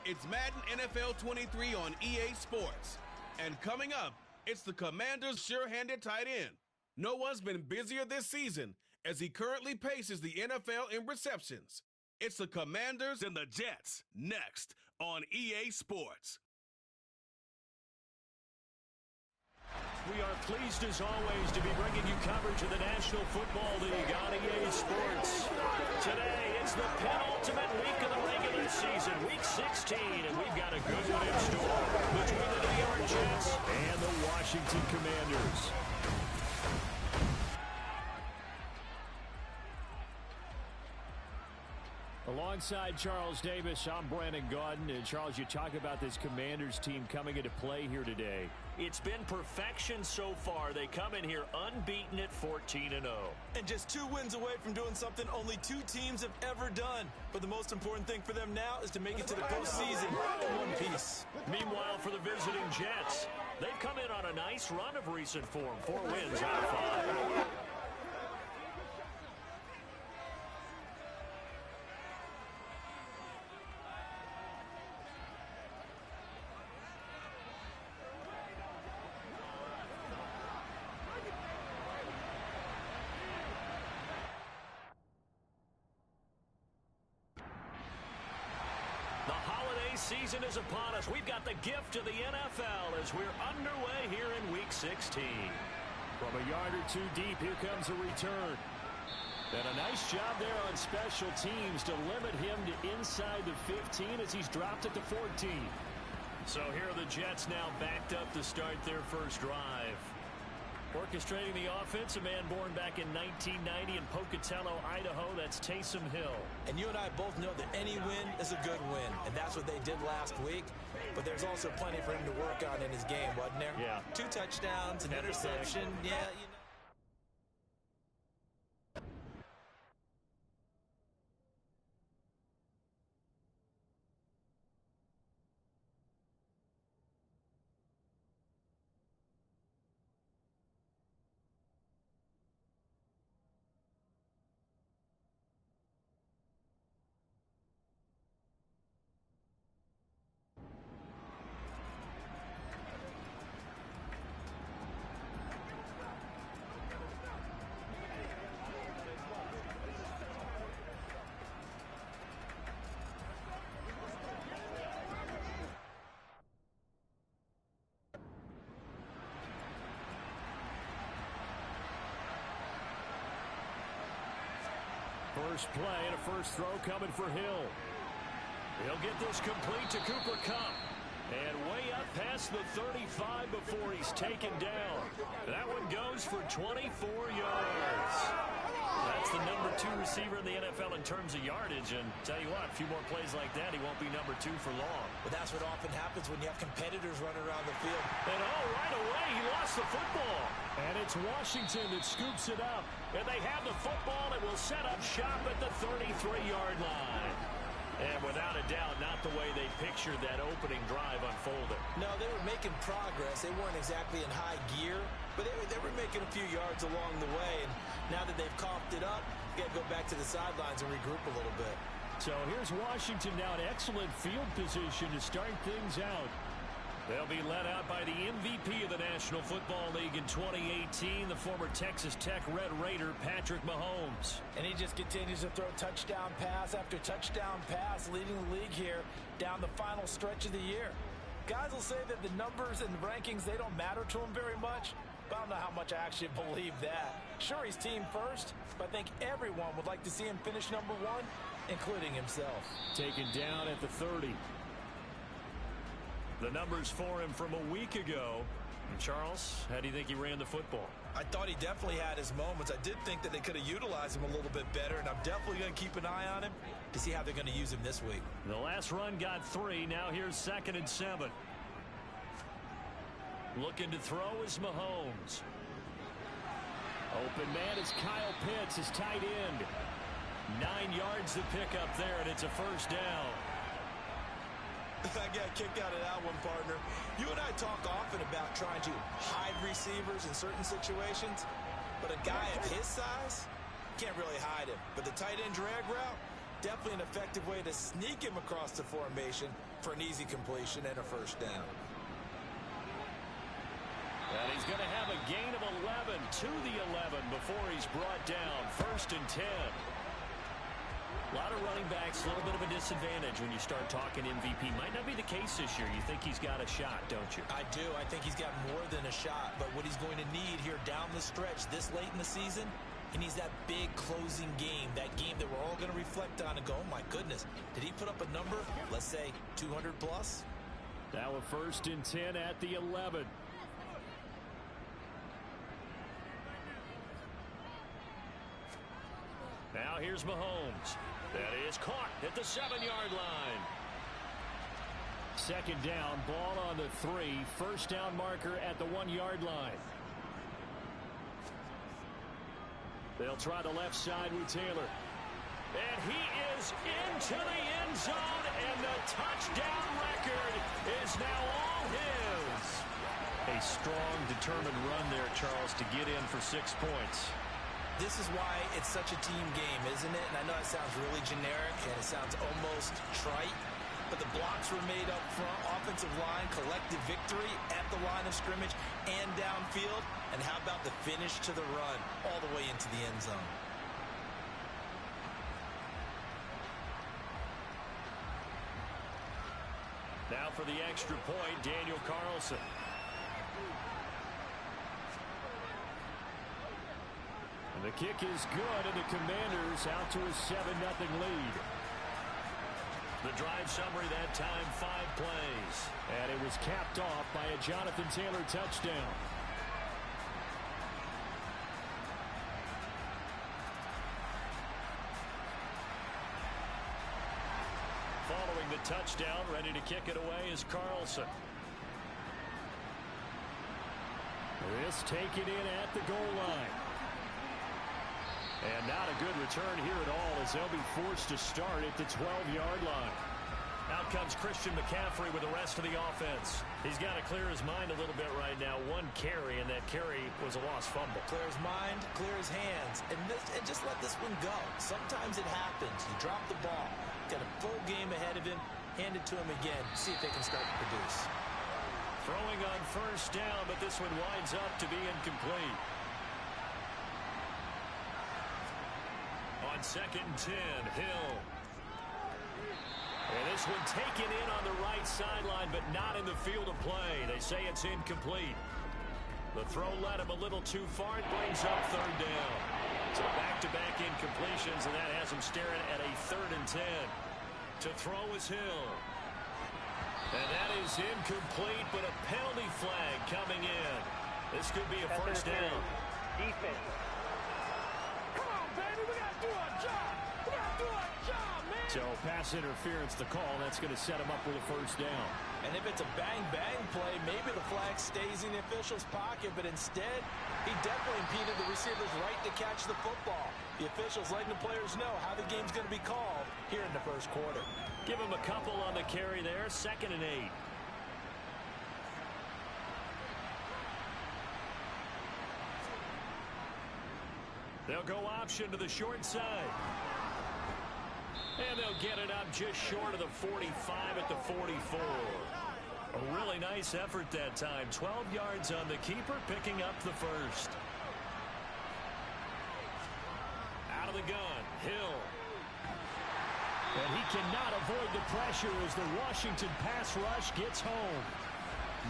It's Madden NFL 23 on EA Sports. And coming up, it's the Commanders' sure-handed tight end. No one's been busier this season as he currently paces the NFL in receptions. It's the Commanders and the Jets next on EA Sports. We are pleased as always to be bringing you coverage of the National Football League on EA Sports. Today, it's the penultimate week of the regular season, week 16, and we've got a good one in store between the New York Jets and the Washington Commanders. Alongside Charles Davis, I'm Brandon Gaudin. And Charles, you talk about this Commanders team coming into play here today. It's been perfection so far. They come in here unbeaten at 14-0. And just 2 wins away from doing something only 2 teams have ever done. But the most important thing for them now is to make it to the postseason in one piece. Meanwhile, for the visiting Jets, they've come in on a nice run of recent form. 4 wins out of 5. Season is upon us. We've got the gift of the NFL as we're underway here in Week 16. From a yard or 2 deep, here comes a return. And a nice job there on special teams to limit him to inside the 15 as he's dropped at the 14. So here are the Jets now backed up to start their first drive. Orchestrating the offense, a man born back in 1990 in Pocatello, Idaho. That's Taysom Hill. And you and I both know that any win is a good win, and that's what they did last week. But there's also plenty for him to work on in his game, wasn't there? Yeah. 2 touchdowns, an interception. Yeah, you know. First play and a first throw coming for Hill. He'll get this complete to Cooper Kupp. And way up past the 35 before he's taken down. That one goes for 24 yards. That's the number 2 receiver in the NFL in terms of yardage. And tell you what, a few more plays like that, he won't be number 2 for long. But that's what often happens when you have competitors running around the field. And right away, he lost the football. And it's Washington that scoops it up. And they have the football and will set up shop at the 33-yard line. And without a doubt, not the way they pictured that opening drive unfolded. No, they were making progress. They weren't exactly in high gear, but they were making a few yards along the way. And now that they've coughed it up, you got to go back to the sidelines and regroup a little bit. So here's Washington now in excellent field position to start things out. They'll be led out by the MVP of the National Football League in 2018, the former Texas Tech Red Raider, Patrick Mahomes. And he just continues to throw touchdown pass after touchdown pass, leading the league here down the final stretch of the year. Guys will say that the numbers and the rankings, they don't matter to him very much, but I don't know how much I actually believe that. Sure, he's team first, but I think everyone would like to see him finish number 1, including himself. Taken down at the 30. The numbers for him from a week ago. And Charles, how do you think he ran the football? I thought he definitely had his moments. I did think that they could have utilized him a little bit better, and I'm definitely going to keep an eye on him to see how they're going to use him this week. The last run got 3. Now here's 2nd and 7. Looking to throw is Mahomes. Open man is Kyle Pitts, his tight end. 9 yards to pick up there, and it's a first down. I got a kick out of that one, partner. You and I talk often about trying to hide receivers in certain situations, but a guy of his size can't really hide him. But the tight end drag route, Definitely an effective way to sneak him across the formation for an easy completion and a first down. And he's going to have a gain of 11 to the 11 before he's brought down. 1st and 10. A lot of running backs, a little bit of a disadvantage when you start talking MVP. Might not be the case this year. You think he's got a shot, don't you? I do. I think he's got more than a shot. But what he's going to need here down the stretch this late in the season, he needs that big closing game, that game that we're all going to reflect on and go, oh, my goodness, did he put up a number, let's say, 200 plus? Now a 1st and 10 at the 11. Now here's Mahomes. That is caught at the 7-yard line. 2nd down, ball on the 3. First down marker at the 1-yard line. They'll try the left side with Taylor. And he is into the end zone, and the touchdown record is now all his. A strong, determined run there, Charles, to get in for 6 points. This is why it's such a team game, isn't it? And I know it sounds really generic and it sounds almost trite, but the blocks were made up front, offensive line, collective victory at the line of scrimmage and downfield. And how about the finish to the run all the way into the end zone? Now for the extra point, Daniel Carlson. The kick is good, and the Commanders out to a 7-0 lead. The drive summary that time, 5 plays. And it was capped off by a Jonathan Taylor touchdown. Following the touchdown, ready to kick it away is Carlson. This taken in at the goal line. And not a good return here at all as they'll be forced to start at the 12-yard line. Out comes Christian McCaffrey with the rest of the offense. He's got to clear his mind a little bit right now. 1 carry, and that carry was a lost fumble. Clear his mind, clear his hands, and just let this one go. Sometimes it happens. You drop the ball. Got a full game ahead of him. Hand it to him again. See if they can start to produce. Throwing on 1st down, but this one winds up to be incomplete. On 2nd and 10, Hill. And this one taken in on the right sideline, but not in the field of play. They say it's incomplete. The throw led him a little too far. It brings up 3rd down. So back-to-back incompletions, and that has him staring at a 3rd and 10. To throw is Hill. And that is incomplete, but a penalty flag coming in. This could be a first down. Defense. Come on, baby, we got to do our job. We got to do our job, man. So pass interference, the call. That's going to set him up with a first down. And if it's a bang-bang play, maybe the flag stays in the official's pocket, but instead, he definitely impeded the receiver's right to catch the football. The officials letting the players know how the game's going to be called here in the first quarter. Give him a couple on the carry there. 2nd and 8. They'll go option to the short side. And they'll get it up just short of the 45 at the 44. A really nice effort that time. 12 yards on the keeper, picking up the first. Out of the gun, Hill. And he cannot avoid the pressure as the Washington pass rush gets home.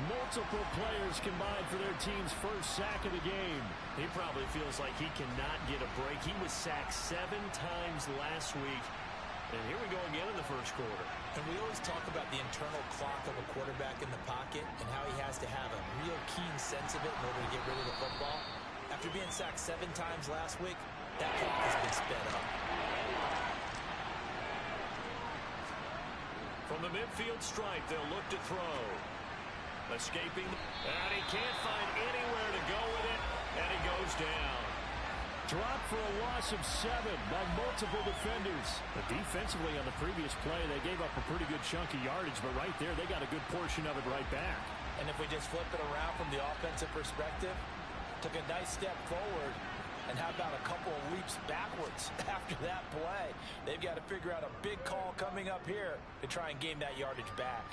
Multiple players combined for their team's first sack of the game. He probably feels like he cannot get a break. He was sacked 7 times last week. And here we go again in the first quarter. And we always talk about the internal clock of a quarterback in the pocket and how he has to have a real keen sense of it in order to get rid of the football. After being sacked 7 times last week, that clock has been sped up. From the midfield stripe, they'll look to throw. Escaping, and he can't find anywhere to go with it, and he goes down. Dropped for a loss of 7 by multiple defenders. But defensively on the previous play, they gave up a pretty good chunk of yardage, but right there, they got a good portion of it right back. And if we just flip it around from the offensive perspective, took a nice step forward, And how about a couple of leaps backwards after that play? They've got to figure out a big call coming up here to try and gain that yardage back.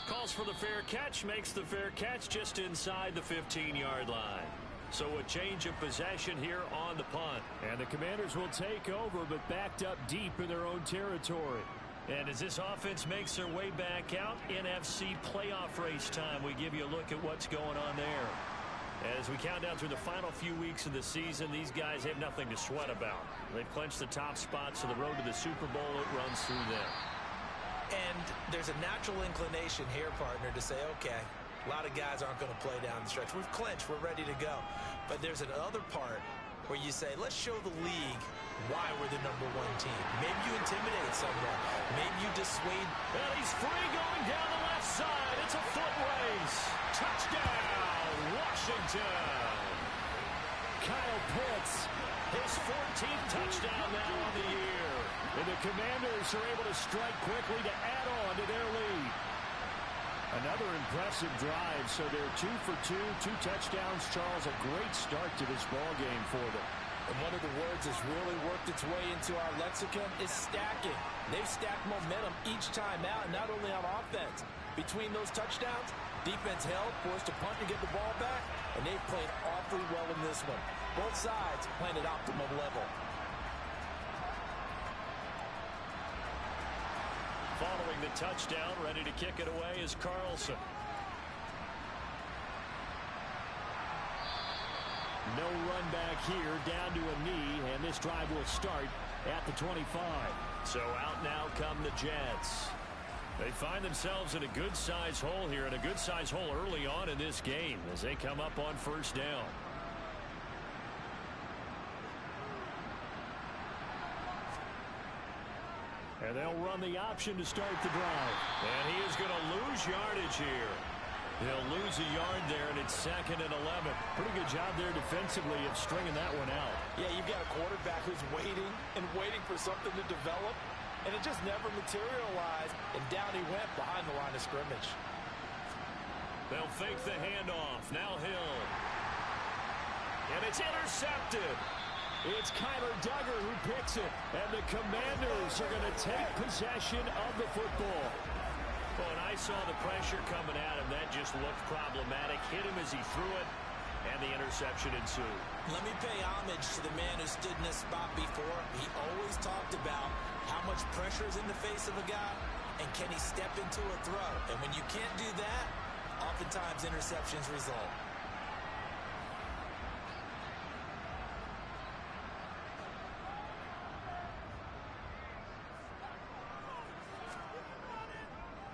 Calls for the fair catch, makes the fair catch just inside the 15-yard line. So a change of possession here on the punt. And the Commanders will take over, but backed up deep in their own territory. And as this offense makes their way back out, NFC playoff race time, we give you a look at what's going on there. As we count down through the final few weeks of the season, these guys have nothing to sweat about. They've clinched the top spots, so the road to the Super Bowl, it runs through them. And there's a natural inclination here, partner, to say, okay, a lot of guys aren't going to play down the stretch. We've clinched. We're ready to go. But there's another part where you say, let's show the league why we're the #1 team. Maybe you intimidate someone. Maybe you dissuade. And he's free going down the left side. It's a foot race. Touchdown, Washington. Kyle Pitts, his 14th touchdown now on the year. And the Commanders are able to strike quickly to add on to their lead. Another impressive drive, so they're 2 for 2, 2 touchdowns. Charles, a great start to this ball game for them. And one of the words that's really worked its way into our lexicon is stacking. They've stacked momentum each time out, and not only on offense. Between those touchdowns, defense held, forced to punt to get the ball back, and they've played awfully well in this one. Both sides playing at optimum level. Following the touchdown, ready to kick it away is Carlson. No run back here, down to a knee, and this drive will start at the 25. So out now come the Jets. They find themselves in a good-sized hole here, and a good-sized hole early on in this game as they come up on first down. And they'll run the option to start the drive. And he is going to lose yardage here. He'll lose a yard there, and it's 2nd and 11. Pretty good job there defensively of stringing that one out. Yeah, you've got a quarterback who's waiting and waiting for something to develop, and it just never materialized, and down he went behind the line of scrimmage. They'll fake the handoff. Now Hill. And it's intercepted. It's Kyler Duggar who picks it, and the Commanders are going to take possession of the football. Well, and I saw the pressure coming at him. That just looked problematic. Hit him as he threw it, and the interception ensued. Let me pay homage to the man who stood in this spot before. He always talked about how much pressure is in the face of a guy, and can he step into a throw. And when you can't do that, oftentimes interceptions result.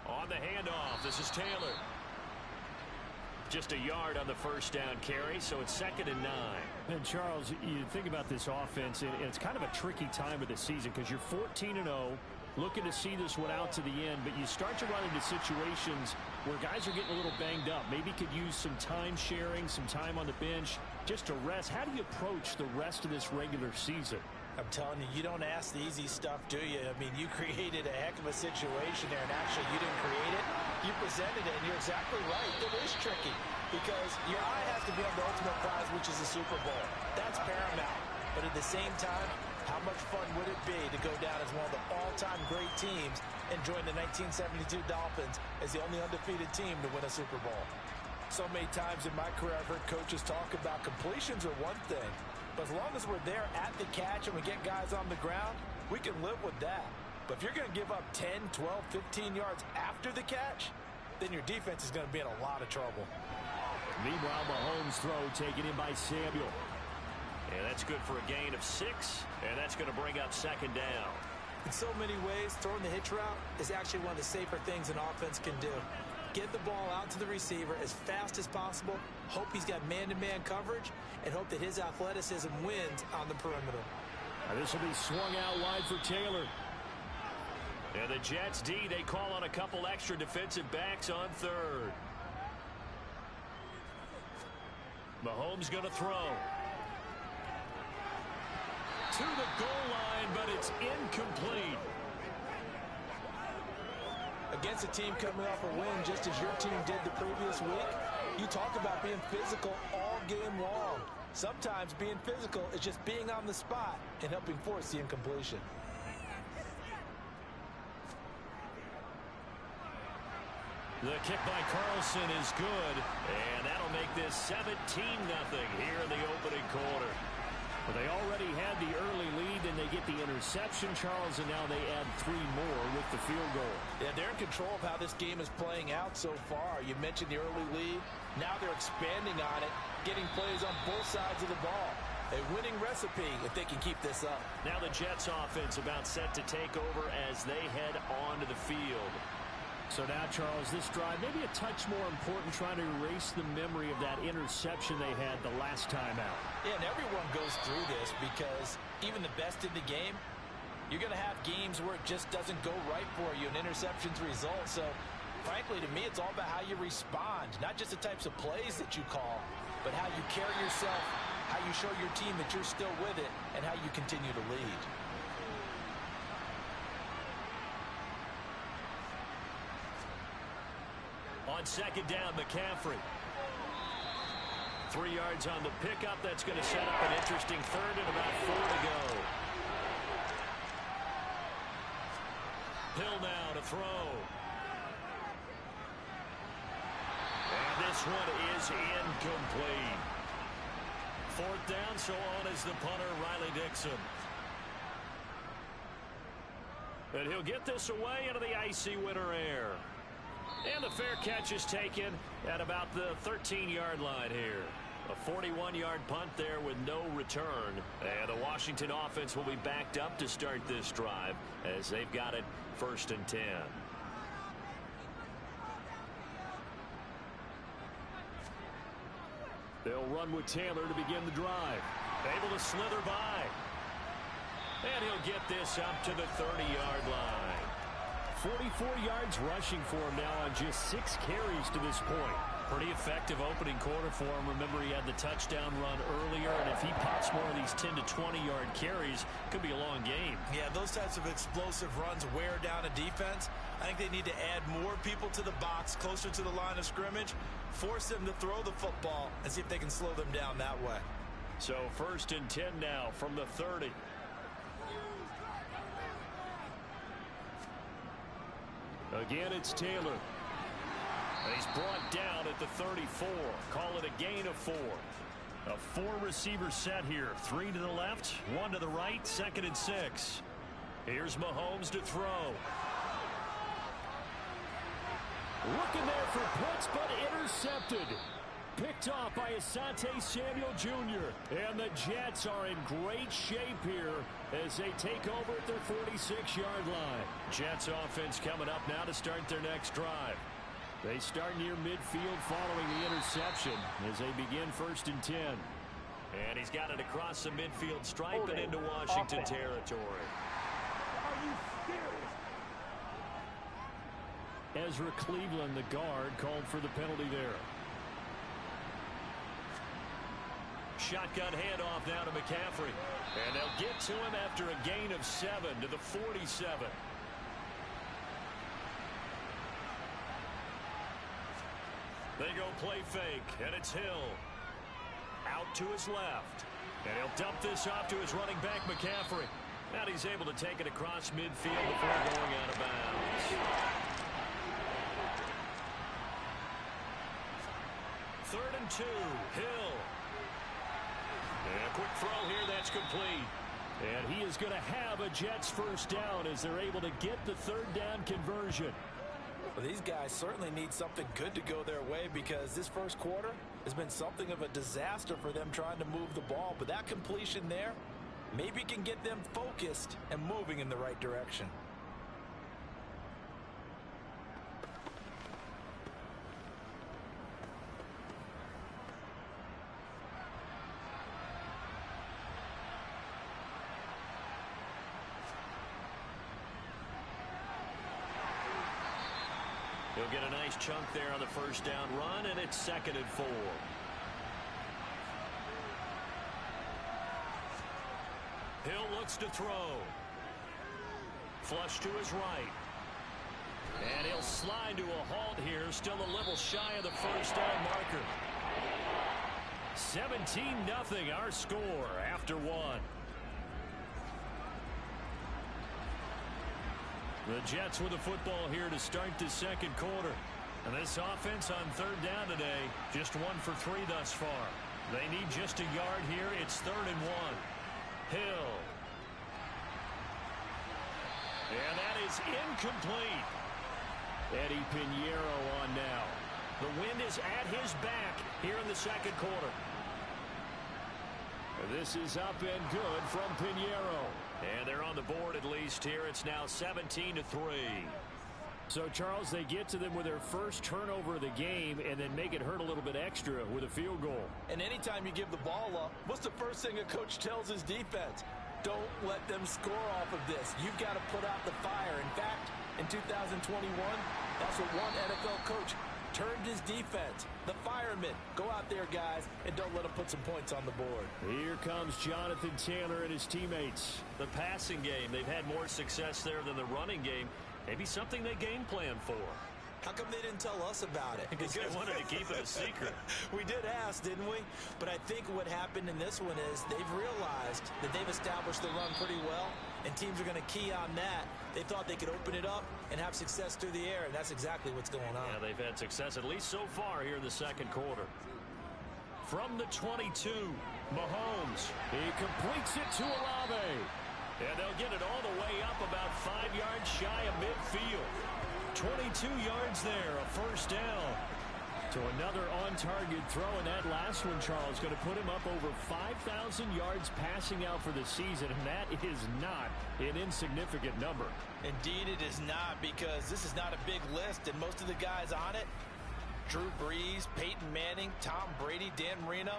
On the handoff, this is Taylor. Just a yard on the first down carry, so it's 2nd and 9. And Charles, you think about this offense, and it's kind of a tricky time of the season because you're 14-0, looking to see this one out to the end, but you start to run into situations where guys are getting a little banged up. Maybe could use some time sharing, some time on the bench, just to rest. How do you approach the rest of this regular season? I'm telling you, you don't ask the easy stuff, do you? I mean, you created a heck of a situation there, and actually you didn't create it. You presented it, and you're exactly right. It is tricky because your eye has to be on the ultimate prize, which is the Super Bowl. That's paramount. But at the same time, how much fun would it be to go down as one of the all-time great teams and join the 1972 Dolphins as the only undefeated team to win a Super Bowl? So many times in my career, I've heard coaches talk about completions are one thing, but as long as we're there at the catch and we get guys on the ground, we can live with that. But if you're going to give up 10, 12, 15 yards after the catch, then your defense is going to be in a lot of trouble. Meanwhile, Mahomes' throw taken in by Samuel. And that's good for a gain of 6, and that's going to bring up 2nd down. In so many ways, throwing the hitch route is actually one of the safer things an offense can do. Get the ball out to the receiver as fast as possible, hope he's got man-to-man coverage, and hope that his athleticism wins on the perimeter. Now this will be swung out wide for Taylor. And the Jets D, they call on a couple extra defensive backs on 3rd. Mahomes going to throw. To the goal line, but it's incomplete. Against a team coming off a win just as your team did the previous week, you talk about being physical all game long. Sometimes being physical is just being on the spot and helping force the incompletion. The kick by Carlson is good, and that'll make this 17-0 here in the opening quarter. Well, they already had the early lead, and they get the interception, Charles, and now they add 3 more with the field goal. Yeah, they're in control of how this game is playing out so far. You mentioned the early lead. Now they're expanding on it, getting plays on both sides of the ball. A winning recipe if they can keep this up. Now the Jets offense about set to take over as they head onto the field. So now, Charles, this drive maybe a touch more important, trying to erase the memory of that interception they had the last time out. Yeah, and everyone goes through this because even the best in the game, you're going to have games where it just doesn't go right for you and interceptions result. So, frankly, to me, it's all about how you respond, not just the types of plays that you call, but how you carry yourself, how you show your team that you're still with it, and how you continue to lead. On second down, McCaffrey. 3 yards on the pickup. That's going to set up an interesting third and about 4 to go. Hill now to throw. And this one is incomplete. 4th down, so on is the punter, Riley Dixon. And he'll get this away into the icy winter air. And the fair catch is taken at about the 13-yard line here. A 41-yard punt there with no return. And the Washington offense will be backed up to start this drive as they've got it 1st and 10. They'll run with Taylor to begin the drive. Able to slither by. And he'll get this up to the 30-yard line. 44 yards rushing for him now on just 6 carries to this point. Pretty effective opening quarter for him. Remember, he had the touchdown run earlier, and if he pops more of these 10 to 20-yard carries, could be a long game. Yeah, those types of explosive runs wear down a defense. I think they need to add more people to the box, closer to the line of scrimmage, force them to throw the football, and see if they can slow them down that way. So 1st and 10 now from the 30. Again, it's Taylor. And he's brought down at the 34. Call it a gain of 4. A 4-receiver set here. 3 to the left, 1 to the right, 2nd and 6. Here's Mahomes to throw. Looking there for puts, but intercepted. Picked off by Asante Samuel Jr. And the Jets are in great shape here as they take over at their 46-yard line. Jets offense coming up now to start their next drive. They start near midfield following the interception as they begin 1st and 10. And he's got it across the midfield stripe and into Washington territory. Are you serious? Ezra Cleveland, the guard, called for the penalty there. Shotgun handoff now to McCaffrey. And they'll get to him after a gain of 7 to the 47. They go play fake, and it's Hill. Out to his left. And he'll dump this off to his running back, McCaffrey. And he's able to take it across midfield before going out of bounds. 3rd and 2, Hill. And a quick throw here, that's complete. And he is going to have a Jets 1st down as they're able to get the 3rd down conversion. Well, these guys certainly need something good to go their way because this 1st quarter has been something of a disaster for them trying to move the ball. But that completion there maybe can get them focused and moving in the right direction. He'll get a nice chunk there on the 1st down run, and it's 2nd and 4. Hill looks to throw. Flush to his right. And he'll slide to a halt here, still a little shy of the 1st down marker. 17-0 our score after one. The Jets with the football here to start the second quarter. And this offense on third down today, just 1 for 3 thus far. They need just a yard here. It's 3rd and 1. Hill. And that is incomplete. Eddie Pinheiro on now. The wind is at his back here in the second quarter. This is up and good from Pinheiro. And they're on the board at least here. It's now 17-3. So, Charles, they get to them with their first turnover of the game and then make it hurt a little bit extra with a field goal. And anytime you give the ball up, what's the first thing a coach tells his defense? Don't let them score off of this. You've got to put out the fire. In fact, in 2021, that's what one NFL coach turned his defense. The firemen. Go out there, guys, and don't let them put some points on the board. Here comes Jonathan Taylor and his teammates. The passing game, they've had more success there than the running game. Maybe something they game plan for. How come they didn't tell us about it? Because they wanted to keep it a secret. We did ask, didn't we? But I think what happened in this one is they've realized that they've established the run pretty well, and teams are going to key on that. They thought they could open it up and have success through the air, and that's exactly what's going on. Yeah, they've had success at least so far here in the second quarter. From the 22, Mahomes. He completes it to Olave. And they'll get it all the way up about 5 yards shy of midfield. 22 yards there, a first down. So another on-target throw, and that last one, Charles, going to put him up over 5,000 yards passing out for the season, and that is not an insignificant number. Indeed it is not, because this is not a big list, and most of the guys on it, Drew Brees, Peyton Manning, Tom Brady, Dan Marino,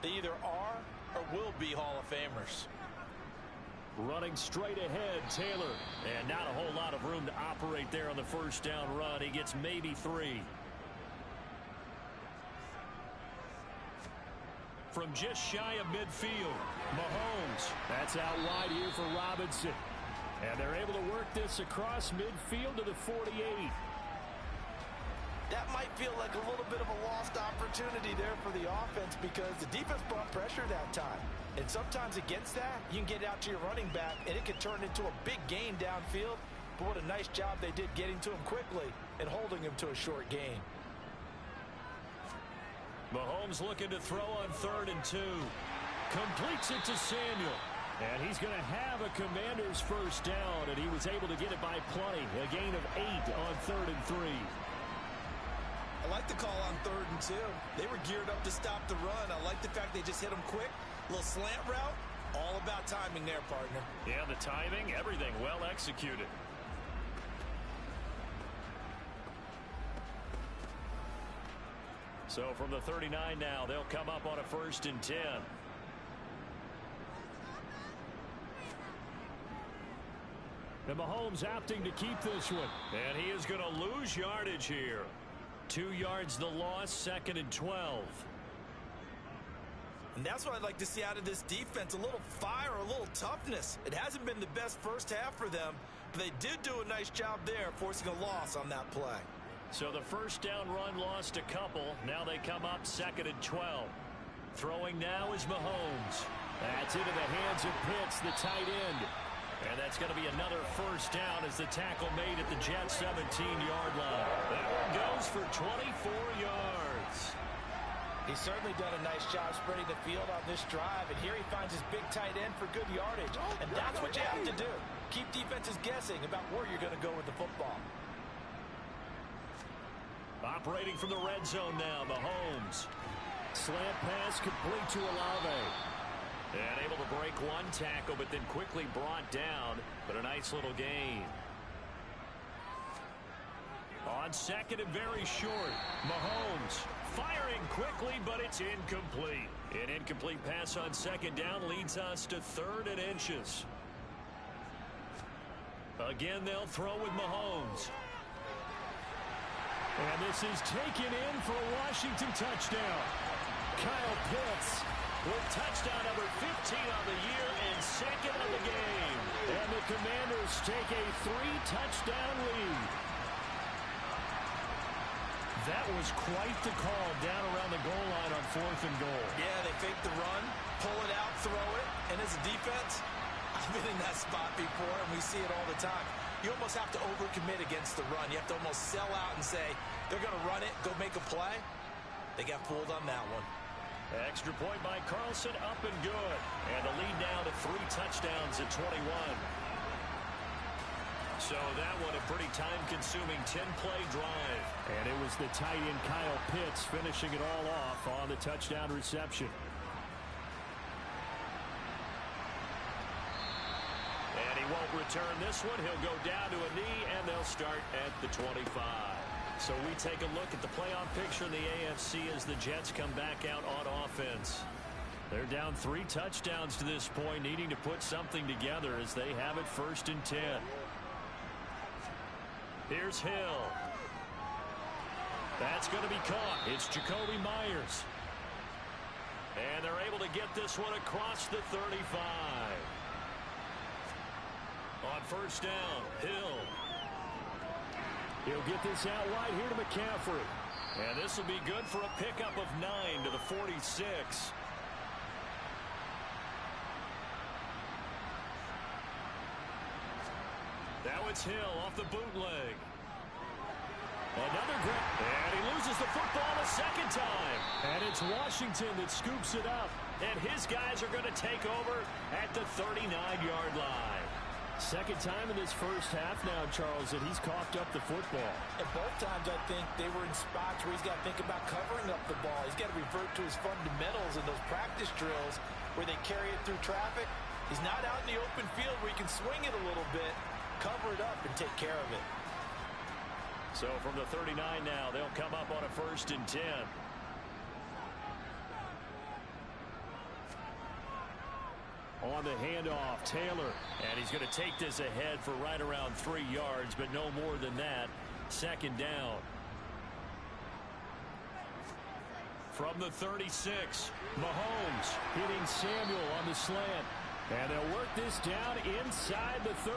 they either are or will be Hall of Famers. Running straight ahead, Taylor. And not a whole lot of room to operate there on the first down run. He gets maybe 3. From just shy of midfield, Mahomes. That's out wide here for Robinson. And they're able to work this across midfield to the 48. That might feel like a little bit of a lost opportunity there for the offense because the defense brought pressure that time. And sometimes against that, you can get out to your running back, and it can turn into a big gain downfield. But what a nice job they did getting to him quickly and holding him to a short gain. Mahomes looking to throw on 3rd and 2. Completes it to Samuel. And he's going to have a Commander's first down, and he was able to get it by plenty. A gain of 8 on 3rd and 3. I like the call on 3rd and 2. They were geared up to stop the run. I like the fact they just hit them quick. Little slant route, all about timing there, partner. Yeah, the timing, everything well executed. So from the 39 now, they'll come up on a 1st and 10. And Mahomes opting to keep this one. And he is going to lose yardage here. 2 yards the loss, 2nd and 12. And that's what I'd like to see out of this defense, a little fire, a little toughness. It hasn't been the best first half for them, but they did do a nice job there, forcing a loss on that play. So the first down run lost a couple. Now they come up 2nd and 12. Throwing now is Mahomes. That's into the hands of Pitts, the tight end. And that's going to be another first down as the tackle made at the Jets' 17-yard line. That one goes for 24 yards. He's certainly done a nice job spreading the field on this drive, and here he finds his big tight end for good yardage. And that's what you have to do. Keep defenses guessing about where you're going to go with the football. Operating from the red zone now, Mahomes. Slant pass complete to Olave. And able to break one tackle, but then quickly brought down. But a nice little gain. On 2nd and very short, Mahomes firing quickly, but it's incomplete. An incomplete pass on 2nd down leads us to 3rd and inches. Again, they'll throw with Mahomes. And this is taken in for a Washington touchdown. Kyle Pitts with touchdown number 15 on the year and 2nd of the game. And the Commanders take a 3-touchdown lead. That was quite the call down around the goal line on 4th and goal. Yeah, they fake the run, pull it out, throw it, and as a defense, I've been in that spot before, and we see it all the time. You almost have to overcommit against the run. You have to almost sell out and say, they're going to run it, go make a play. They got fooled on that one. Extra point by Carlson, up and good. And the lead now to 3 touchdowns at 21. So that one a pretty time-consuming 10-play drive. And it was the tight end Kyle Pitts finishing it all off on the touchdown reception. And he won't return this one. He'll go down to a knee, and they'll start at the 25. So we take a look at the playoff picture in the AFC as the Jets come back out on offense. They're down 3 touchdowns to this point, needing to put something together as they have it 1st and 10. Here's Hill. That's going to be caught. It's Jacoby Myers. And they're able to get this one across the 35. On 1st down, Hill. He'll get this out wide here to McCaffrey. And this will be good for a pickup of 9 to the 46. Now it's Hill off the bootleg. Another grab. And he loses the football a second time. And it's Washington that scoops it up. And his guys are going to take over at the 39-yard line. Second time in this first half now, Charles, that he's coughed up the football. And both times, I think, they were in spots where he's got to think about covering up the ball. He's got to revert to his fundamentals in those practice drills where they carry it through traffic. He's not out in the open field where he can swing it a little bit, cover it up, and take care of it. So from the 39 now, they'll come up on a 1st and 10. On the handoff, Taylor. And he's going to take this ahead for right around 3 yards, but no more than that. 2nd down. From the 36, Mahomes hitting Samuel on the slant. And they'll work this down inside the 30.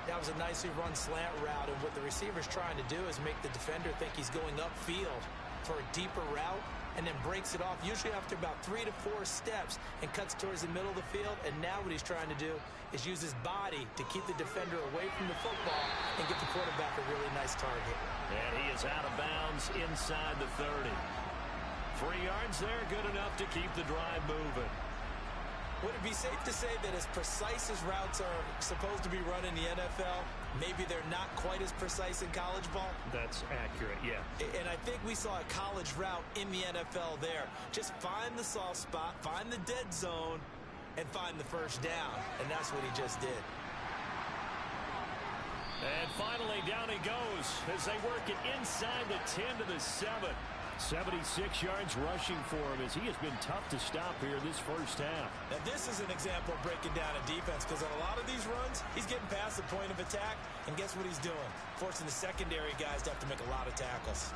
That was a nicely run slant route, and what the receiver's trying to do is make the defender think he's going upfield for a deeper route, and then breaks it off, usually after about 3 to 4 steps, and cuts towards the middle of the field. And now what he's trying to do is use his body to keep the defender away from the football and get the quarterback a really nice target. And he is out of bounds inside the 30. 3 yards there, good enough to keep the drive moving. Would it be safe to say that as precise as routes are supposed to be run in the NFL, maybe they're not quite as precise in college ball? That's accurate, yeah. And I think we saw a college route in the NFL there. Just find the soft spot, find the dead zone, and find the 1st down. And that's what he just did. And finally, down he goes as they work it inside the 10 to the 7. 76 yards rushing for him as he has been tough to stop here this first half. Now this is an example of breaking down a defense, because on a lot of these runs, he's getting past the point of attack, and guess what he's doing? Forcing the secondary guys to have to make a lot of tackles.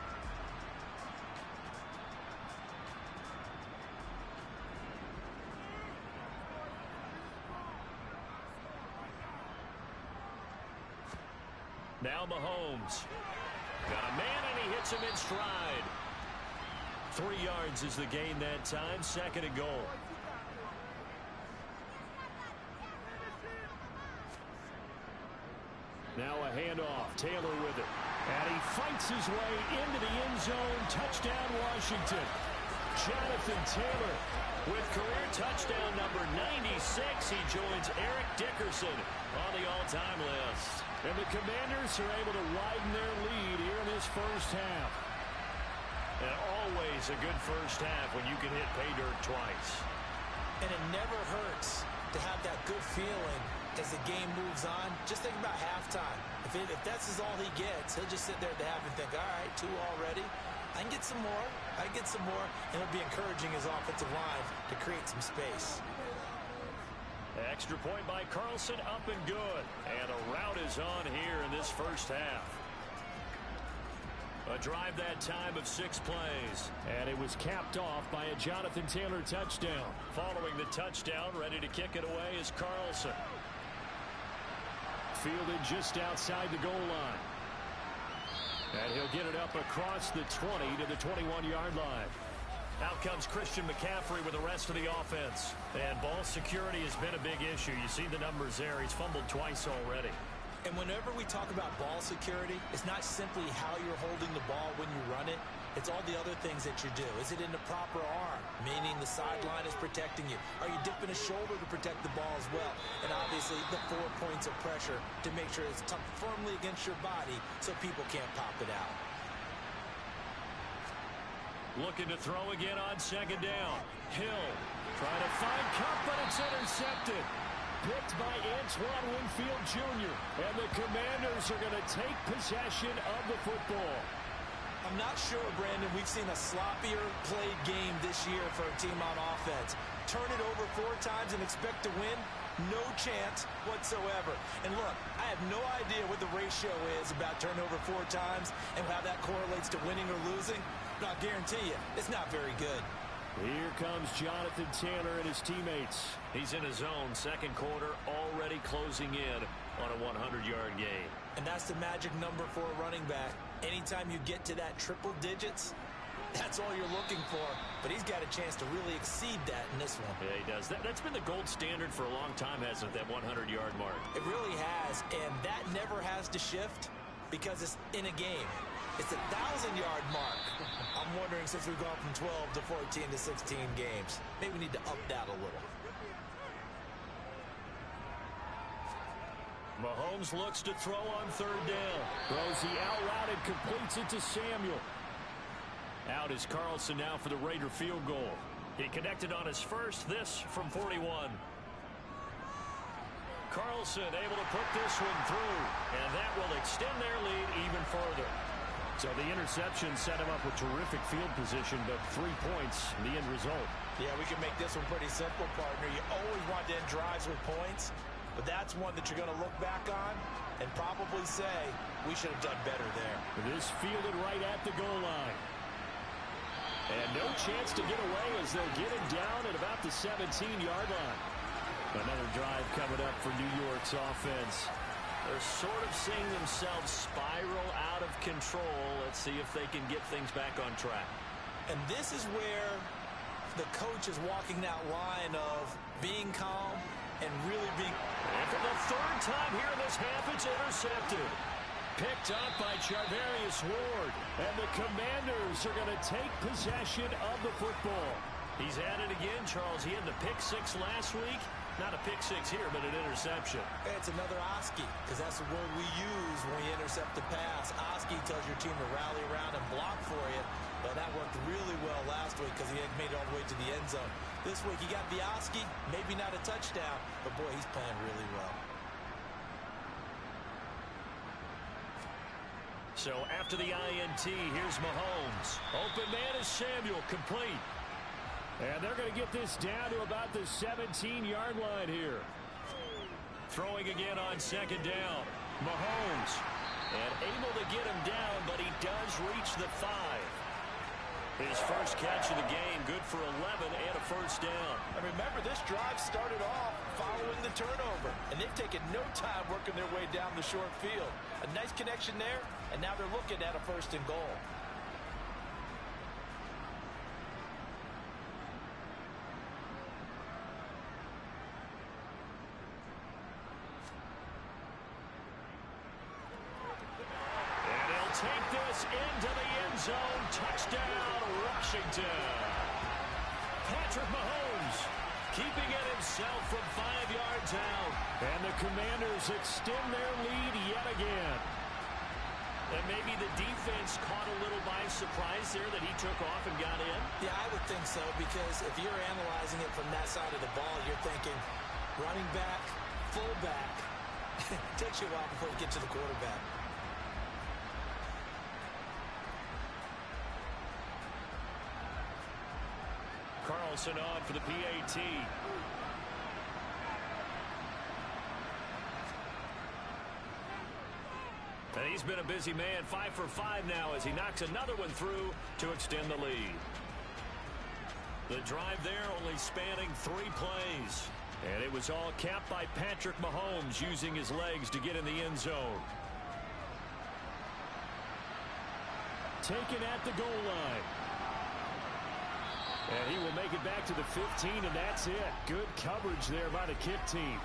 Now Mahomes. Got a man, and he hits him in stride. 3 yards is the gain that time. 2nd and goal. Now a handoff. Taylor with it. And he fights his way into the end zone. Touchdown, Washington. Jonathan Taylor with career touchdown number 96. He joins Eric Dickerson on the all-time list. And the Commanders are able to widen their lead here in this first half. And always a good first half when you can hit pay dirt twice. And it never hurts to have that good feeling as the game moves on. Just think about halftime. If that's all he gets, he'll just sit there at the half and think, all right, 2 already. I can get some more. I can get some more. And it'll be encouraging his offensive line to create some space. Extra point by Carlson, up and good. And a route is on here in this first half. A drive that time of 6 plays. And it was capped off by a Jonathan Taylor touchdown. Following the touchdown, ready to kick it away is Carlson. Fielded just outside the goal line. And he'll get it up across the 20 to the 21-yard line. Out comes Christian McCaffrey with the rest of the offense. And ball security has been a big issue. You see the numbers there. He's fumbled twice already. And whenever we talk about ball security, it's not simply how you're holding the ball when you run it. It's all the other things that you do. Is it in the proper arm, meaning the sideline is protecting you? Are you dipping a shoulder to protect the ball as well? And obviously the 4 points of pressure to make sure it's tucked firmly against your body so people can't pop it out. Looking to throw again on second down. Hill trying to find Kupp, but it's intercepted. Picked by Antoine Winfield Jr. And the Commanders are going to take possession of the football. I'm not sure, Brandon, we've seen a sloppier played game this year for a team on offense. Turn it over 4 times and expect to win? No chance whatsoever. And look, I have no idea what the ratio is about turnover 4 times and how that correlates to winning or losing. But I'll guarantee you, it's not very good. Here comes Jonathan Taylor and his teammates. He's in his zone, second quarter, already closing in on a 100-yard gain. And that's the magic number for a running back. Anytime you get to that triple digits, that's all you're looking for. But he's got a chance to really exceed that in this one. Yeah, he does. That's been the gold standard for a long time, hasn't it, that 100-yard mark? It really has, and that never has to shift because it's in a game. It's a 1,000-yard mark. I'm wondering, since we've gone from 12 to 14 to 16 games, maybe we need to up that a little. Mahomes looks to throw on third down. Throws the out route and completes it to Samuel. Out is Carlson now for the Raider field goal. He connected on his first, this from 41. Carlson able to put this one through, and that will extend their lead even further. So the interception set him up with terrific field position, but 3 points, the end result. Yeah, we can make this one pretty simple, partner. You always want to end drives with points, but that's one that you're going to look back on and probably say, we should have done better there. This fielded right at the goal line. And no chance to get away as they'll get him down at about the 17-yard line. Another drive coming up for New York's offense. They're sort of seeing themselves spiral out of control. Let's see if they can get things back on track. And this is where the coach is walking that line of being calm and really being... And for the 3rd time here in this half, it's intercepted. Picked up by Charvarius Ward. And the Commanders are going to take possession of the football. He's at it again, Charles. He had the pick 6 last week. Not a pick 6 here, but an interception. It's another Oski, because that's the word we use when we intercept the pass. Oski tells your team to rally around and block for you. But that worked really well last week because he had made it all the way to the end zone. This week he got the Oski, maybe not a touchdown, but boy, he's playing really well. So after the INT, here's Mahomes. Open man is Samuel, complete. And they're going to get this down to about the 17-yard line here. Throwing again on second down. Mahomes. And able to get him down, but he does reach the 5. His first catch of the game, good for 11 and a first down. And remember, this drive started off following the turnover. And they've taken no time working their way down the short field. A nice connection there, and now they're looking at a 1st and goal. Take this into the end zone. Touchdown, Washington. Patrick Mahomes keeping it himself from 5 yards out. And the Commanders extend their lead yet again. And maybe the defense caught a little by surprise there that he took off and got in. Yeah, I would think so, because if you're analyzing it from that side of the ball, you're thinking running back, fullback. It takes you a while before you get to the quarterback. Carlson on for the PAT. And he's been a busy man, 5 for 5 now as he knocks another one through to extend the lead. The drive there only spanning 3 plays. And it was all capped by Patrick Mahomes using his legs to get in the end zone. taken at the goal line. And he will make it back to the 15, and that's it. Good coverage there by the kick team.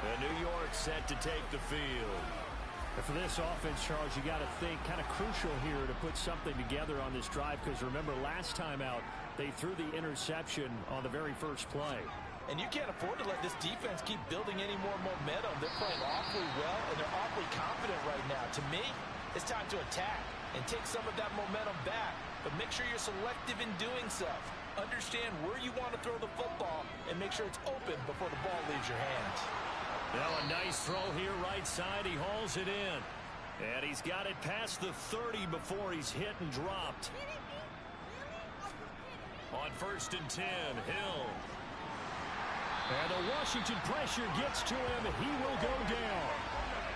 And New York set to take the field. And for this offense, Charles, you got to think kind of crucial here to put something together on this drive, because remember last time out they threw the interception on the very first play. And you can't afford to let this defense keep building any more momentum. They're playing awfully well, and they're awfully confident right now. To me, it's time to attack and take some of that momentum back, but make sure you're selective in doing so. Understand where you want to throw the football and make sure it's open before the ball leaves your hands. Now a nice throw here right side. He hauls it in. And he's got it past the 30 before he's hit and dropped. On 1st and 10, Hill. And the Washington pressure gets to him. He will go down.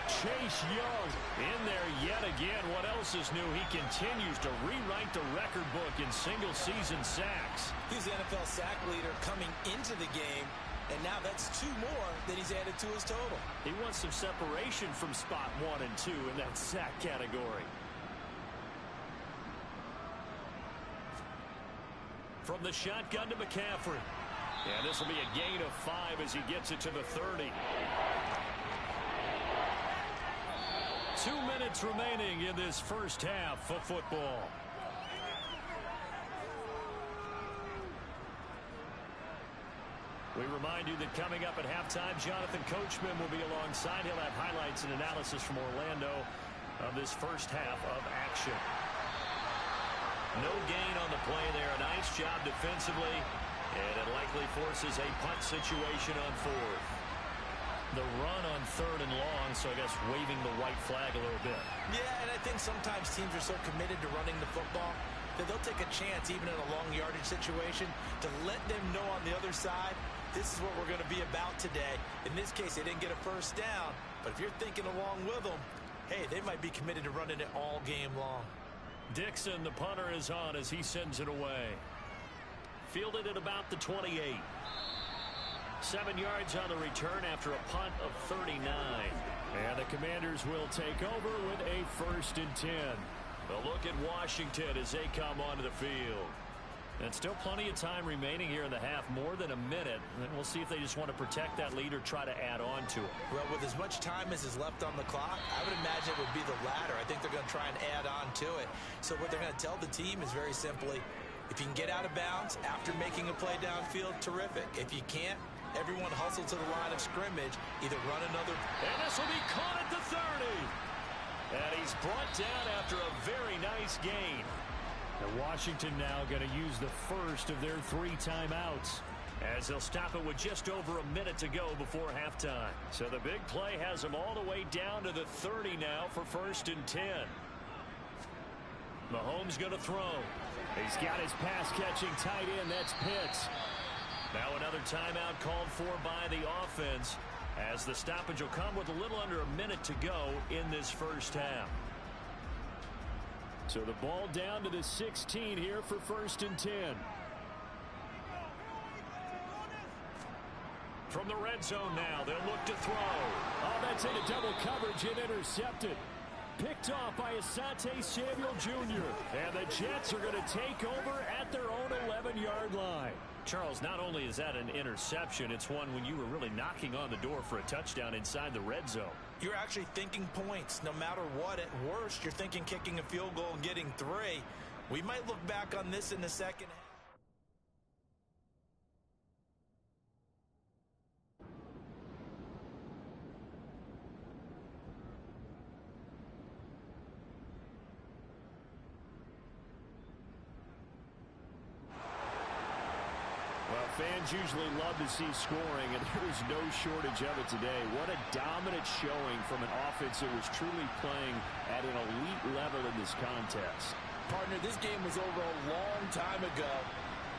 Chase Young in there yet again. What else is new? He continues to rewrite the record book in single-season sacks. He's the NFL sack leader coming into the game, and now that's 2 more that he's added to his total. He wants some separation from spot 1 and 2 in that sack category. From the shotgun to McCaffrey. And this will be a gain of 5 as he gets it to the 30. 2 minutes remaining in this first half of football. We remind you that coming up at halftime, Jonathan Coachman will be alongside. He'll have highlights and analysis from Orlando of this first half of action. No gain on the play there. A nice job defensively, and it likely forces a punt situation on 4th. The run on 3rd and long, so I guess waving the white flag a little bit. Yeah, and I think sometimes teams are so committed to running the football that they'll take a chance, even in a long yardage situation, to let them know on the other side, this is what we're going to be about today. In this case, they didn't get a first down, but if you're thinking along with them, hey, they might be committed to running it all game long. Dixon, the punter, is on as he sends it away. Fielded at about the 28. 7 yards on the return after a punt of 39. And the Commanders will take over with a 1st and 10. A look at Washington as they come onto the field. And still plenty of time remaining here in the half, more than a minute. And we'll see if they just want to protect that lead or try to add on to it. Well, with as much time as is left on the clock, I would imagine it would be the latter. I think they're going to try and add on to it. So what they're going to tell the team is very simply, if you can get out of bounds after making a play downfield, terrific. If you can't, everyone hustle to the line of scrimmage, either run another. And this will be caught at the 30. And he's brought down after a very nice gain. And Washington now going to use the first of their 3 timeouts, as they'll stop it with just over a minute to go before halftime. So the big play has them all the way down to the 30 now for 1st and 10. Mahomes going to throw. He's got his pass-catching tight end. That's Pitts. Now another timeout called for by the offense, as the stoppage will come with a little under a minute to go in this first half. So the ball down to the 16 here for 1st and 10. From the red zone now, they'll look to throw. Oh, that's into double coverage and intercepted. Picked off by Asante Samuel Jr. And the Jets are going to take over at their own 11-yard line. Charles, not only is that an interception, it's one when you were really knocking on the door for a touchdown inside the red zone. You're actually thinking points. No matter what, at worst, you're thinking kicking a field goal and getting 3. We might look back on this in the second half. Fans usually love to see scoring, and there was no shortage of it today. What a dominant showing from an offense that was truly playing at an elite level in this contest. Partner, this game was over a long time ago,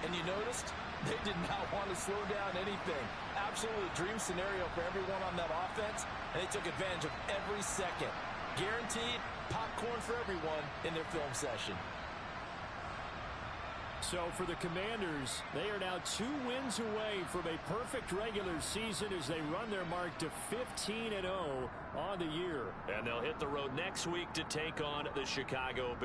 and you noticed they did not want to slow down anything. Absolutely dream scenario for everyone on that offense, and they took advantage of every second. Guaranteed popcorn for everyone in their film session. So for the Commanders, they are now 2 wins away from a perfect regular season as they run their mark to 15-0 on the year. And they'll hit the road next week to take on the Chicago Bears.